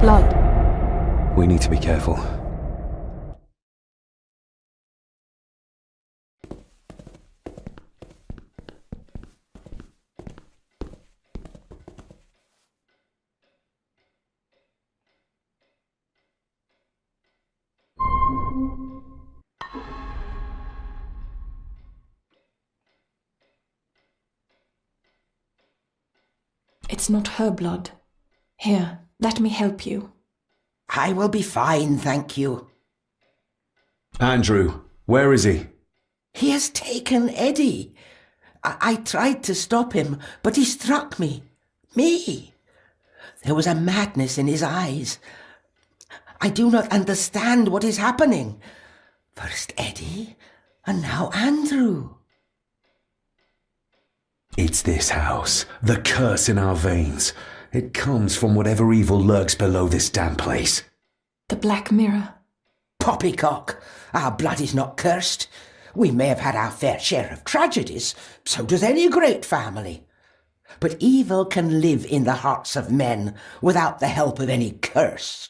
blood. We need to be careful. It's not her blood. Here, let me help you. I will be fine, thank you. Andrew, where is he? He has taken Eddie. I tried to stop him, but he struck me. Me. There was a madness in his eyes. I do not understand what is happening. First Eddie, and now Andrew. It's this house. The curse in our veins. It comes from whatever evil lurks below this damn place. The Black Mirror. Poppycock. Our blood is not cursed. We may have had our fair share of tragedies. So does any great family. But evil can live in the hearts of men without the help of any curse.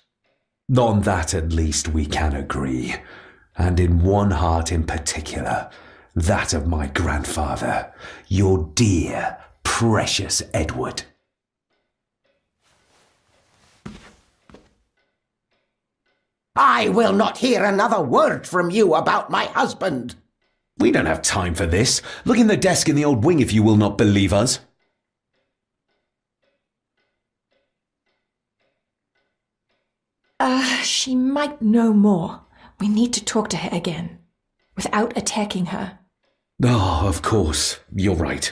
On that at least we can agree. And in one heart in particular. That of my grandfather. Your dear, precious Edward. I will not hear another word from you about my husband. We don't have time for this. Look in the desk in the old wing if you will not believe us. She might know more. We need to talk to her again. Without attacking her. Oh, of course. You're right.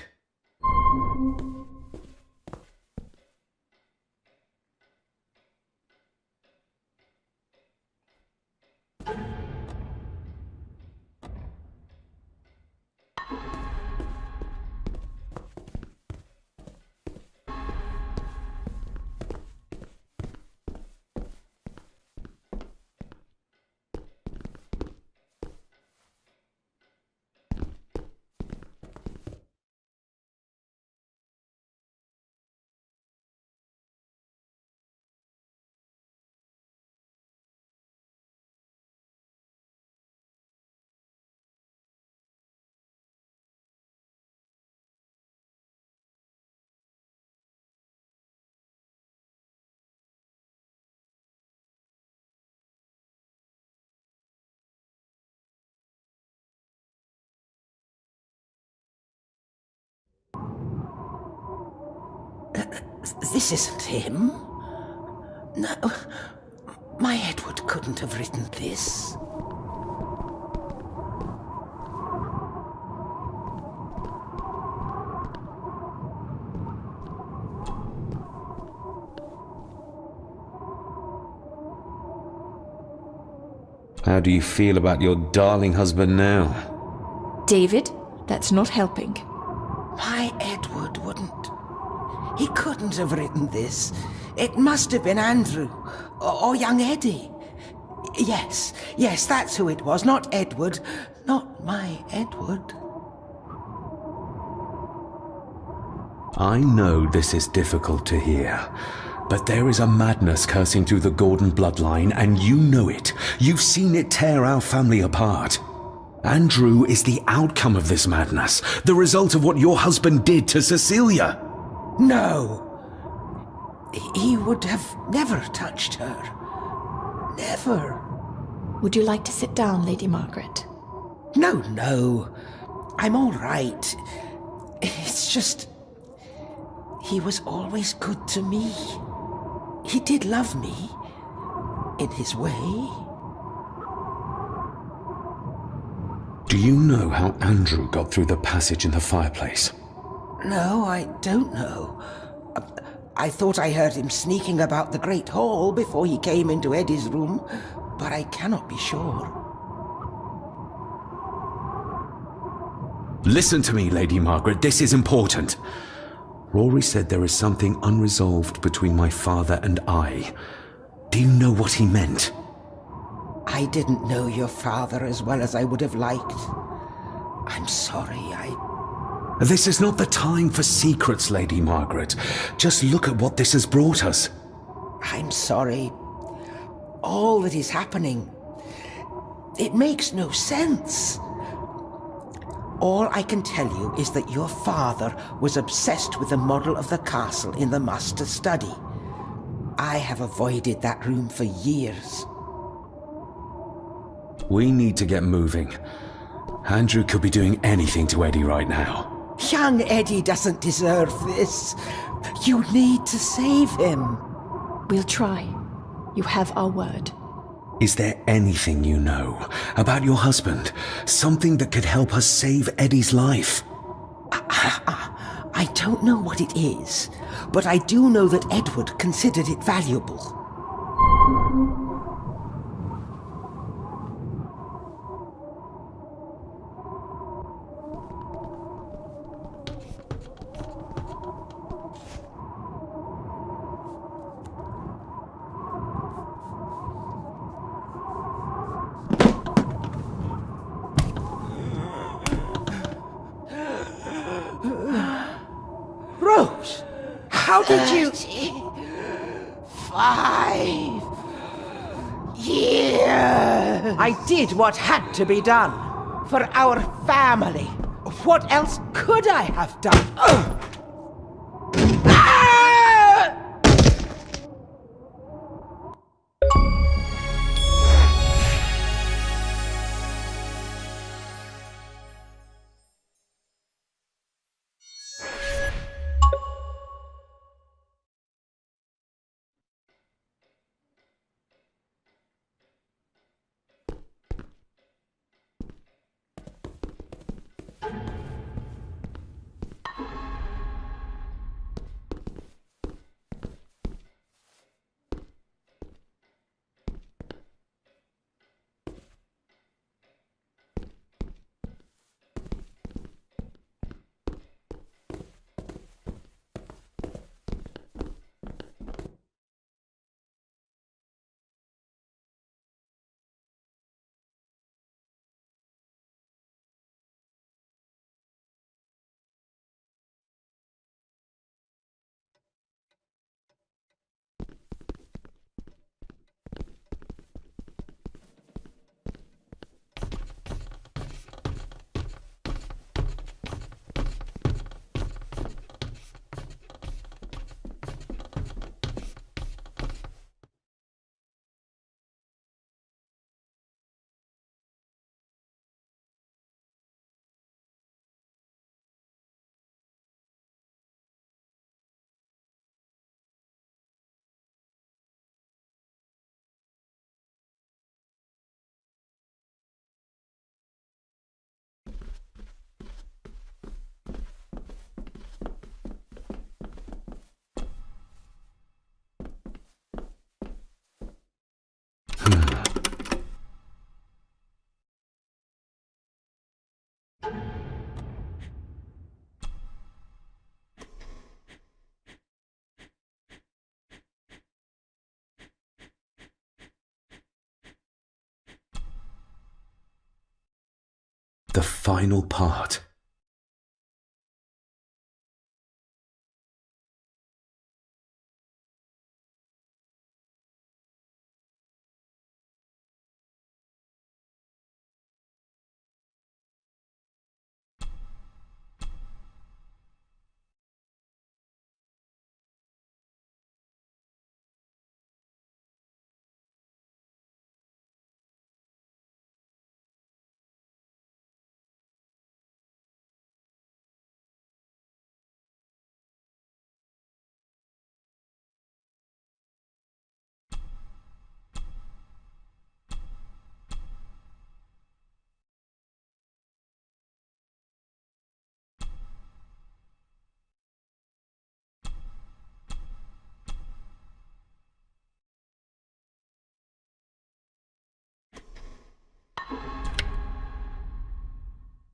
This isn't him. No, my Edward couldn't have written this. How do you feel about your darling husband now? David, that's not helping. My Edward wouldn't. He couldn't have written this. It must have been Andrew, or young Eddie. Yes, that's who it was, not Edward. Not my Edward. I know this is difficult to hear, but there is a madness coursing through the Gordon bloodline, and you know it. You've seen it tear our family apart. Andrew is the outcome of this madness, the result of what your husband did to Cecilia. No. He would have never touched her. Never. Would you like to sit down, Lady Margaret? No. I'm all right. It's just... he was always good to me. He did love me. In his way. Do you know how Andrew got through the passage in the fireplace? No, I don't know. I thought I heard him sneaking about the Great Hall before he came into Eddie's room, but I cannot be sure. Listen to me, Lady Margaret, this is important. Rory said there is something unresolved between my father and I. Do you know what he meant? I didn't know your father as well as I would have liked. I'm sorry, This is not the time for secrets, Lady Margaret. Just look at what this has brought us. I'm sorry. All that is happening, it makes no sense. All I can tell you is that your father was obsessed with the model of the castle in the master study. I have avoided that room for years. We need to get moving. Andrew could be doing anything to Eddie right now. Young Eddie doesn't deserve this. You need to save him. We'll try. You have our word. Is there anything you know about your husband? Something that could help us save Eddie's life? I don't know what it is, but I do know that Edward considered it valuable. Rose, how did you... 5 years. I did what had to be done. For our family. What else could I have done? The final part.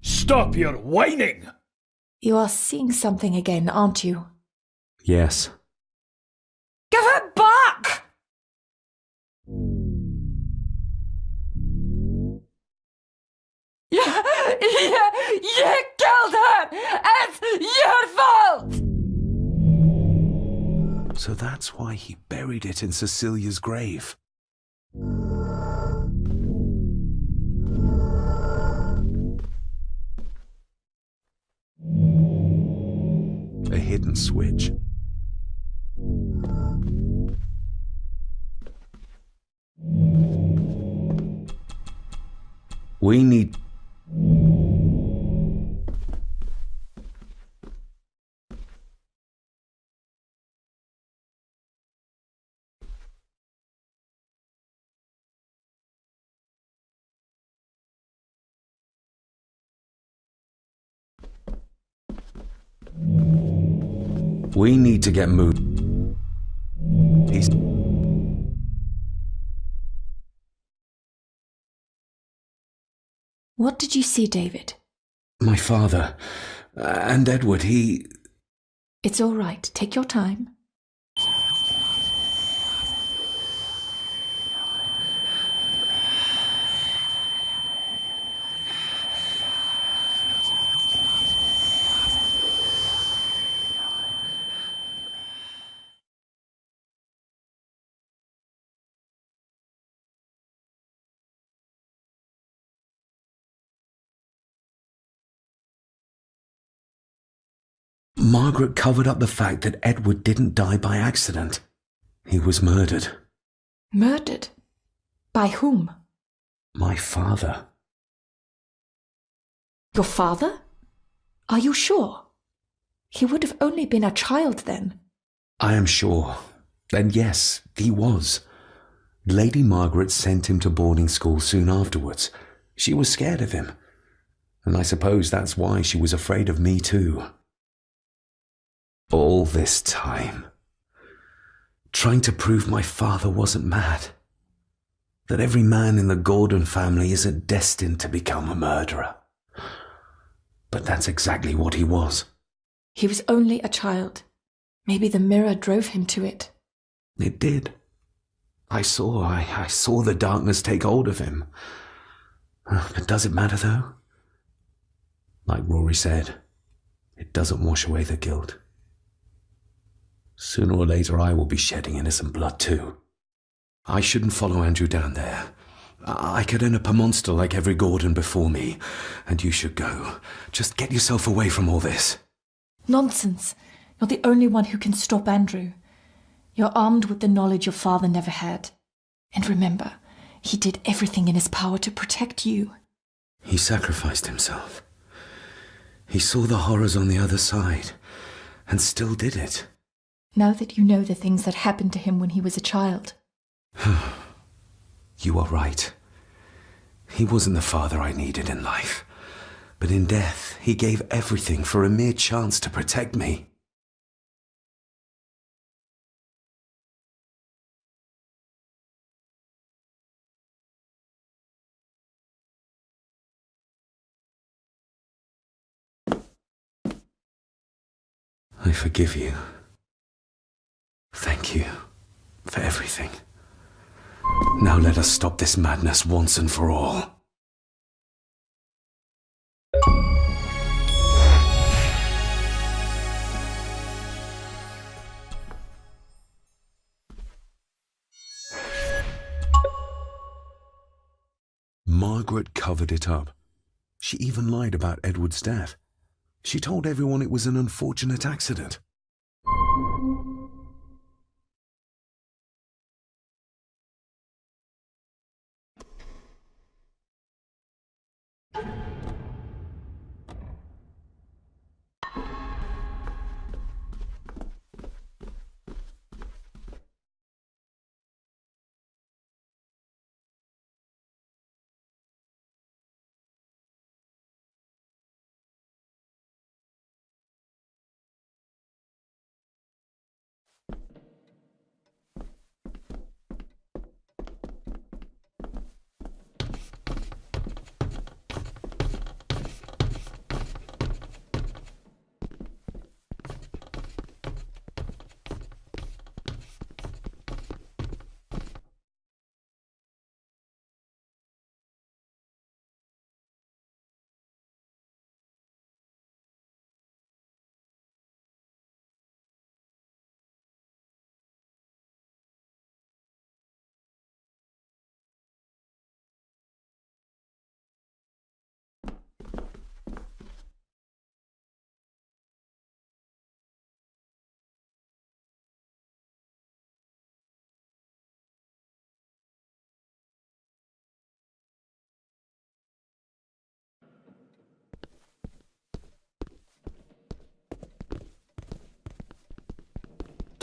Stop your whining! You are seeing something again, aren't you? Yes. Give it back! You killed her! It's your fault! So So that's why he buried it in Cecilia's grave. A hidden switch. We need... We need to get moving. He's... What did you see, David? My father. And Edward, he... It's all right. Take your time. Margaret covered up the fact that Edward didn't die by accident. He was murdered. Murdered? By whom? My father. Your father? Are you sure? He would have only been a child then. I am sure. And yes, he was. Lady Margaret sent him to boarding school soon afterwards. She was scared of him. And I suppose that's why she was afraid of me too. All this time, trying to prove my father wasn't mad. That every man in the Gordon family isn't destined to become a murderer. But that's exactly what he was. He was only a child. Maybe the mirror drove him to it. It did. I saw the darkness take hold of him. But does it matter though? Like Rory said, it doesn't wash away the guilt. Sooner or later I will be shedding innocent blood too. I shouldn't follow Andrew down there. I could end up a monster like every Gordon before me, and you should go. Just get yourself away from all this. Nonsense. You're the only one who can stop Andrew. You're armed with the knowledge your father never had. And remember, he did everything in his power to protect you. He sacrificed himself. He saw the horrors on the other side, and still did it. Now that you know the things that happened to him when he was a child. You are right. He wasn't the father I needed in life. But in death, he gave everything for a mere chance to protect me. I forgive you. Thank you for everything. Now let us stop this madness once and for all. Margaret covered it up. She even lied about Edward's death. She told everyone it was an unfortunate accident.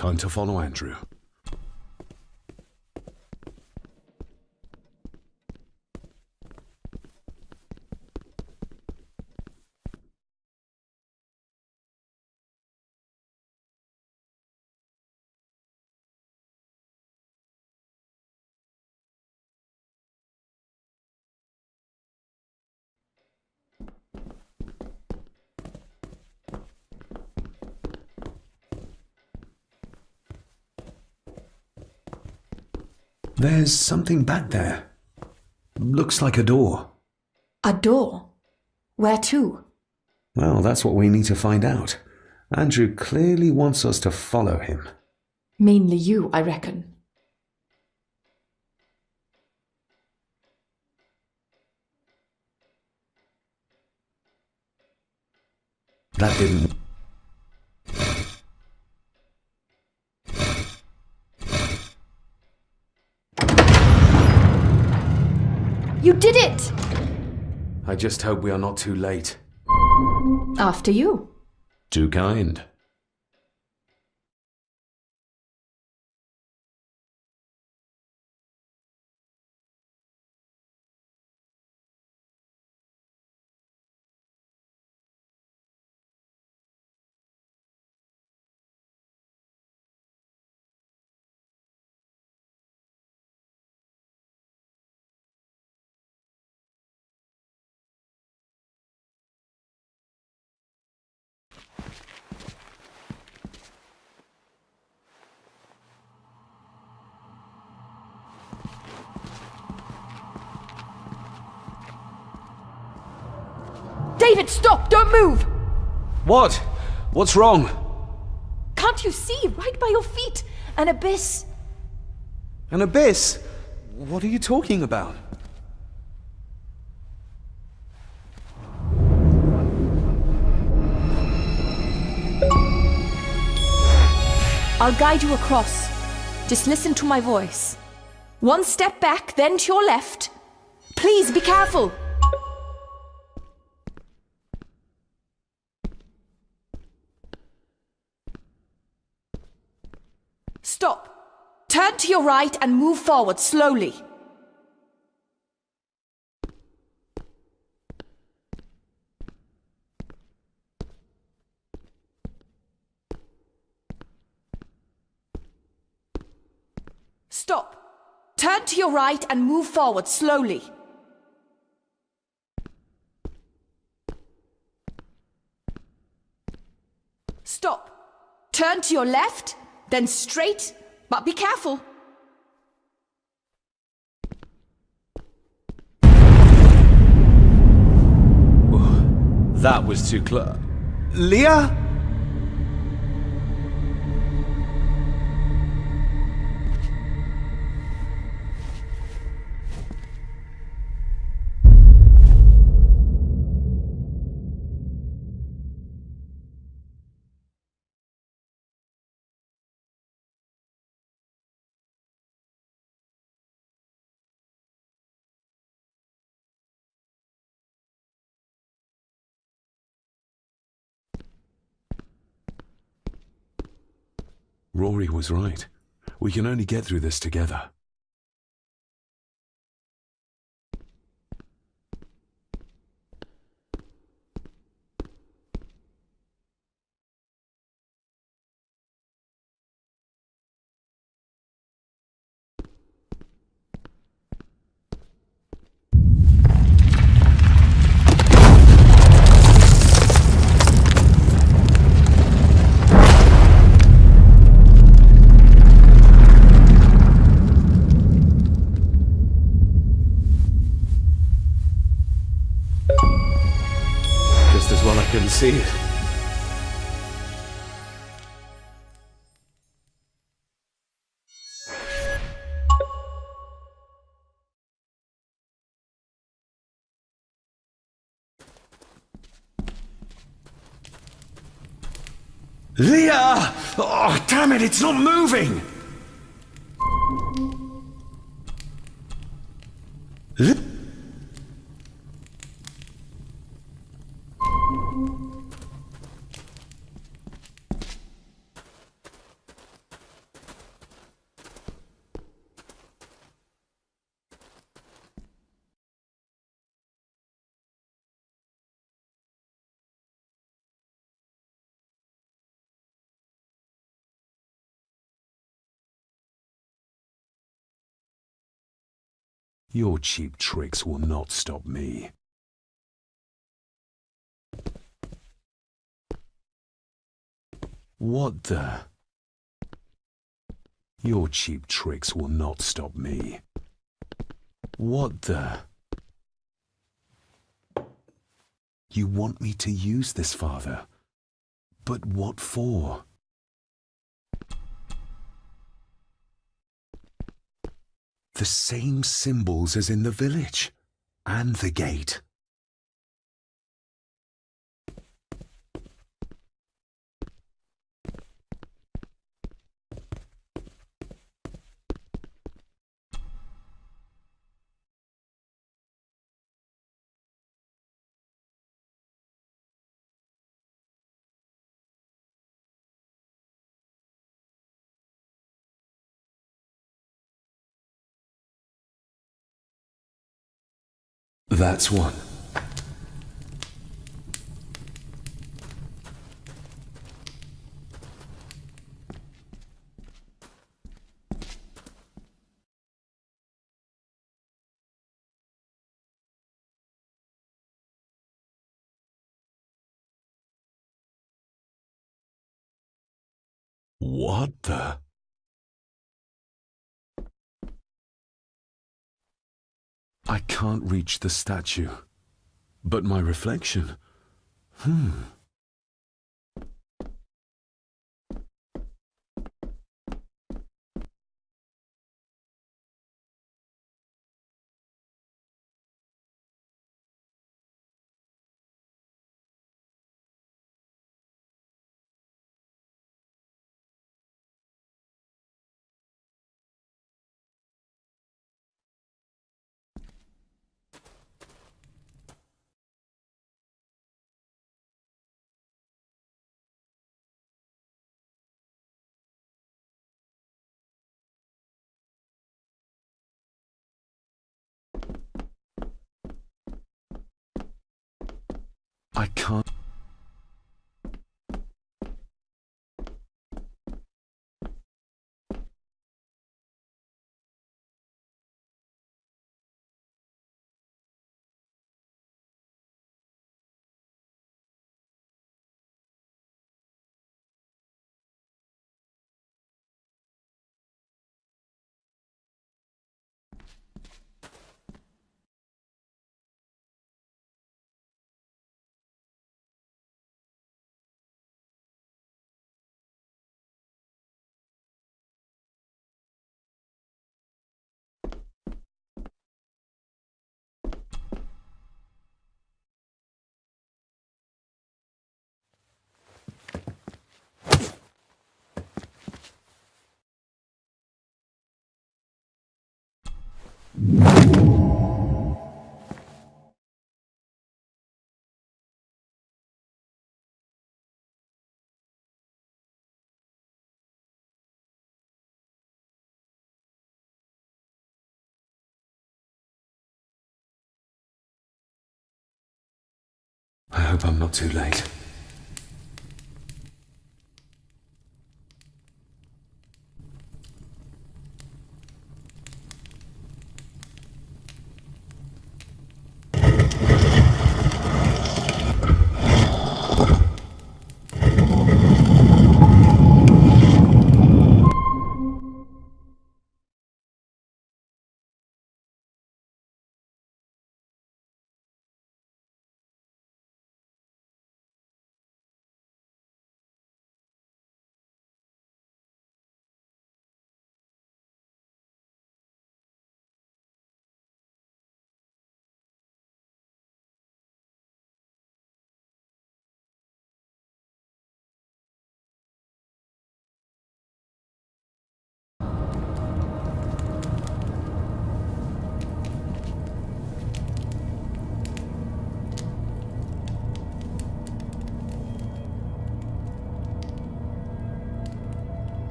Time to follow Andrew. There's something back there. Looks like a door. A door? Where to? Well, that's what we need to find out. Andrew clearly wants us to follow him. Mainly you, I reckon. That didn't... You did it! I just hope we are not too late. After you. Too kind. David, stop! Don't move! What? What's wrong? Can't you see? Right by your feet! An abyss! An abyss? What are you talking about? I'll guide you across. Just listen to my voice. One step back, then to your left. Please be careful! Stop! Turn to your right and move forward slowly. Stop! Turn to your right and move forward slowly. Stop! Turn to your left, then straight, but be careful. That was too close. Leah? Rory was right. We can only get through this together. Just as well I couldn't see it. Leah! Oh, damn it, it's not moving! Your cheap tricks will not stop me. What the? Your cheap tricks will not stop me. What the? You want me to use this, Father? But what for? The same symbols as in the village, and the gate. That's one. What the? I can't reach the statue, but my reflection. I can't. I hope I'm not too late.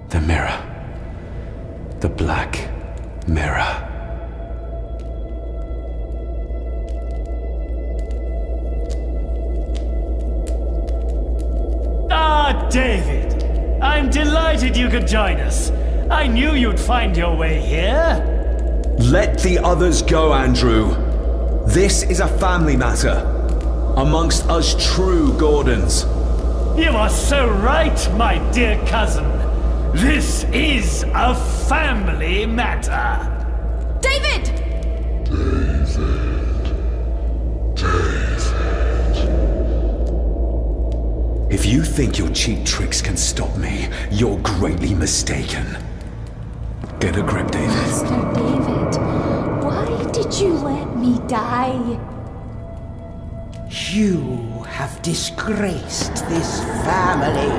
The mirror. The black mirror. Ah, David! I'm delighted you could join us. I knew you'd find your way here. Let the others go, Andrew. This is a family matter. Amongst us true Gordons. You are so right, my dear cousin. This is a family matter. David! If you think your cheap tricks can stop me, you're greatly mistaken. Get a grip, David. Master David, why did you let me die? You have disgraced this family.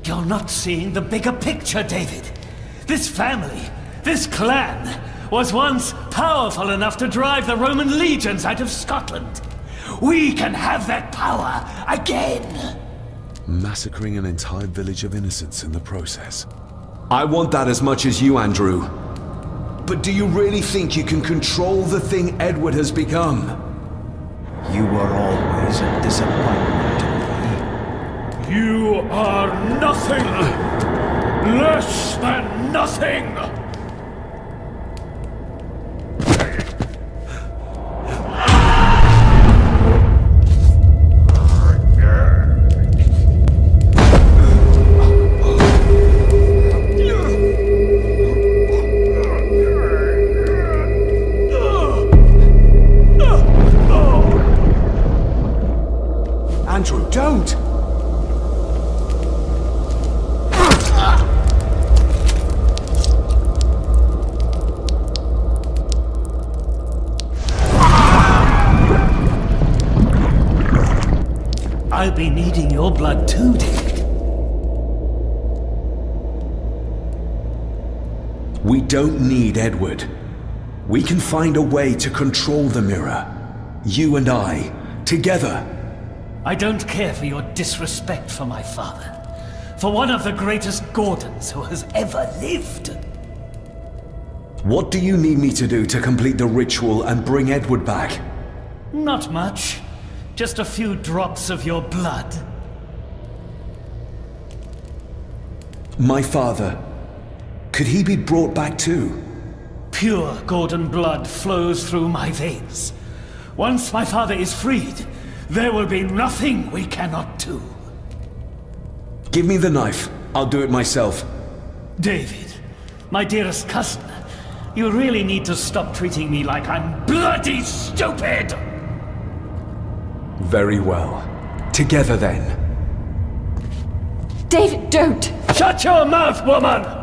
You're not seeing the bigger picture, David. This family, this clan, was once powerful enough to drive the Roman legions out of Scotland. We can have that power again! Massacring an entire village of innocents in the process. I want that as much as you, Andrew. But do you really think you can control the thing Edward has become? You were always a disappointment to me. You are nothing! Less than nothing! Andrew, don't! I'll be needing your blood too, David. We don't need Edward. We can find a way to control the mirror. You and I, together. I don't care for your disrespect for my father. For one of the greatest Gordons who has ever lived. What do you need me to do to complete the ritual and bring Edward back? Not much. Just a few drops of your blood. My father, could he be brought back too? Pure Gordon blood flows through my veins. Once my father is freed, there will be nothing we cannot do. Give me the knife. I'll do it myself. David, my dearest cousin, you really need to stop treating me like I'm bloody stupid! Very well. Together then. David, don't! Shut your mouth, woman!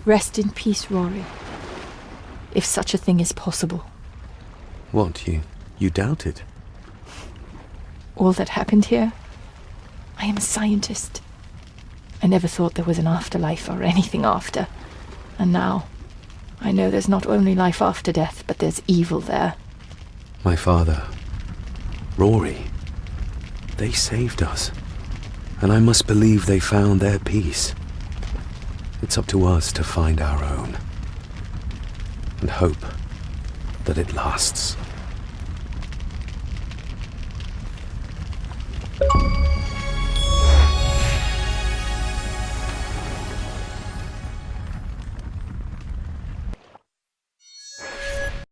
Rest in peace, Rory. If such a thing is possible. What, you doubt it? All that happened here? I am a scientist. I never thought there was an afterlife or anything after. And now, I know there's not only life after death, but there's evil there. My father, Rory, they saved us. And I must believe they found their peace. It's up to us to find our own. And hope that it lasts.